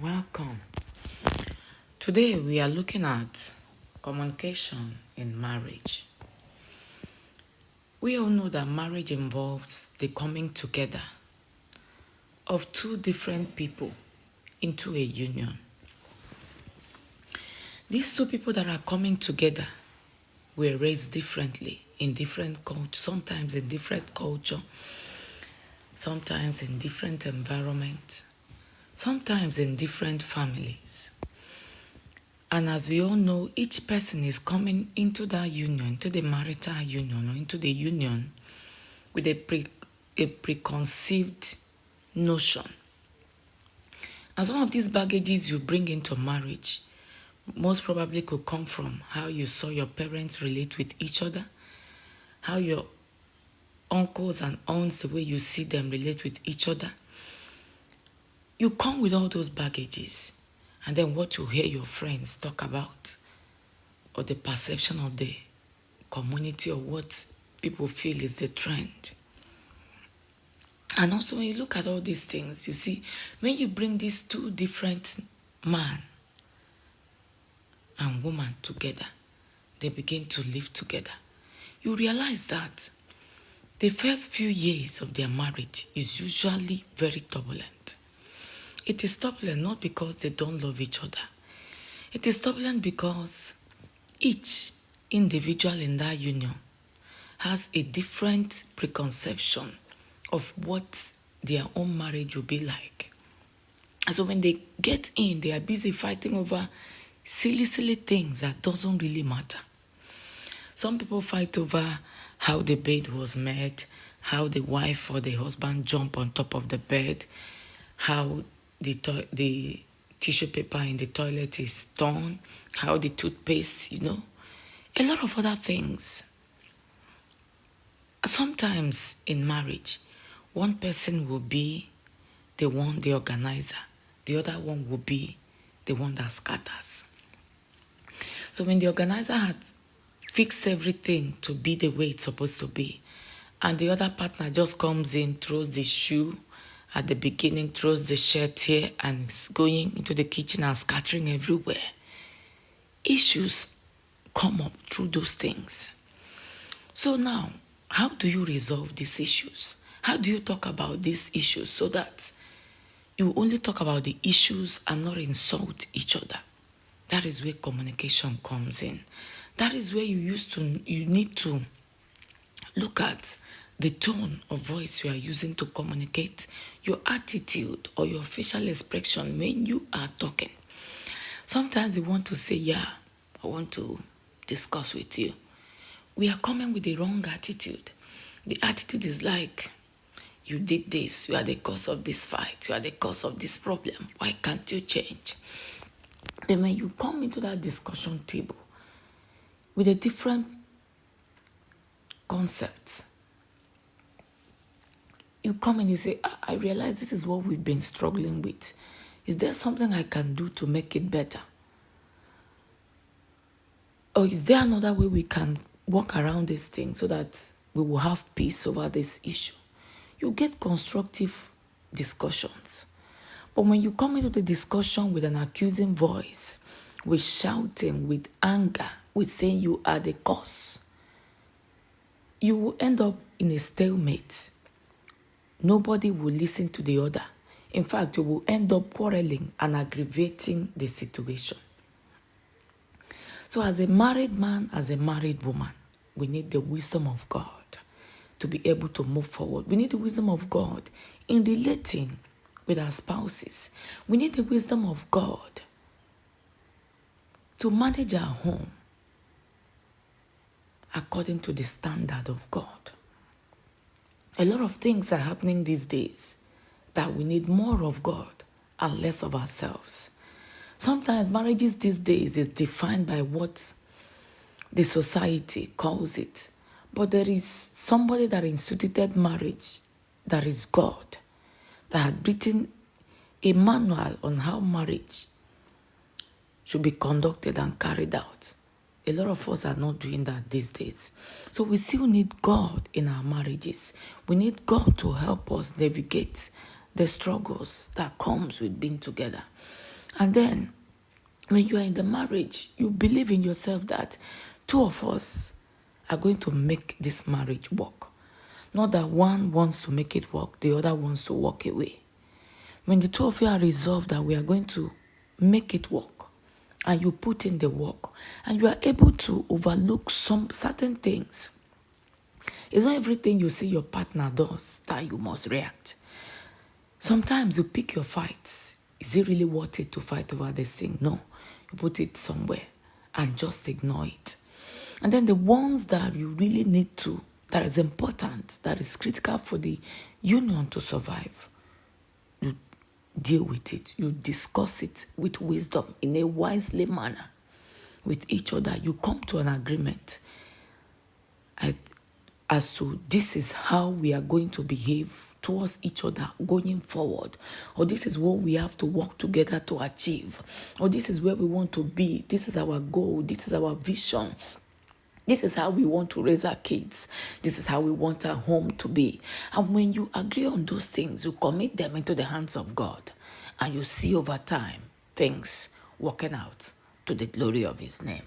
Welcome. Today we are looking at communication in marriage. We all know that marriage involves the coming together of two different people into a union. These two people that are coming together were raised differently in different culture, sometimes in different culture, sometimes in different environments, sometimes in different families. And as we all know, each person is coming into that union, into the marital union, or into the union with a preconceived notion. And some of these baggages you bring into marriage most probably could come from how you saw your parents relate with each other, how your uncles and aunts, the way you see them relate with each other. You come with all those baggages, and then what you hear your friends talk about, or the perception of the community, or what people feel is the trend. And also when you look at all these things, you see, when you bring these two different man and woman together, they begin to live together. You realize that the first few years of their marriage is usually very turbulent. It is turbulent not because they don't love each other. It is turbulent because each individual in that union has a different preconception of what their own marriage will be like. And so when they get in, they are busy fighting over silly things that doesn't really matter. Some people fight over how the bed was made, how the wife or the husband jump on top of the bed, how the tissue paper in the toilet is torn, how the toothpaste, a lot of other things. Sometimes in marriage, one person will be the organizer. The other one will be the one that scatters. So when the organizer had fixed everything to be the way it's supposed to be, and the other partner just comes in, throws the shoe at the beginning, throws the shirt here, and is going into the kitchen and scattering everywhere, issues come up through those things. So now, how do you resolve these issues? How do you talk about these issues so that you only talk about the issues and not insult each other? That is where communication comes in. That is where you need to look at the tone of voice you are using to communicate, your attitude or your facial expression when you are talking. Sometimes you want to say, I want to discuss with you. We are coming with the wrong attitude. The attitude is like, you did this, you are the cause of this fight, you are the cause of this problem. Why can't you change? Then when you come into that discussion table with a different concept, you come and you say, I realize this is what we've been struggling with. Is there something I can do to make it better? Or is there another way we can work around this thing so that we will have peace over this issue? You get constructive discussions. But when you come into the discussion with an accusing voice, with shouting, with anger, with saying you are the cause, you will end up in a stalemate. Nobody will listen to the other. In fact, you will end up quarreling and aggravating the situation. So as a married man, as a married woman, we need the wisdom of God to be able to move forward. We need the wisdom of God in relating with our spouses. We need the wisdom of God to manage our home according to the standard of God. A lot of things are happening these days that we need more of God and less of ourselves. Sometimes marriages these days is defined by what the society calls it. But there is somebody that instituted marriage, that is God, that had written a manual on how marriage should be conducted and carried out. A lot of us are not doing that these days. So we still need God in our marriages. We need God to help us navigate the struggles that comes with being together. And then when you are in the marriage, you believe in yourself that two of us are going to make this marriage work. Not that one wants to make it work, the other wants to walk away. When the two of you are resolved that we are going to make it work, and you put in the work, and you are able to overlook some certain things. It's not everything you see your partner does that you must react. Sometimes you pick your fights. Is it really worth it to fight over this thing? No. You put it somewhere and just ignore it. And then the ones that you really need to, that is important, that is critical for the union to survive, you deal with it. You discuss it with wisdom in a wisely manner with each other. You come to an agreement as to this is how we are going to behave towards each other going forward, or this is what we have to work together to achieve, or this is where we want to be, this is our goal, this is our vision, this is how we want to raise our kids, this is how we want our home to be. And when you agree on those things, you commit them into the hands of God, and you see over time things working out to the glory of His name.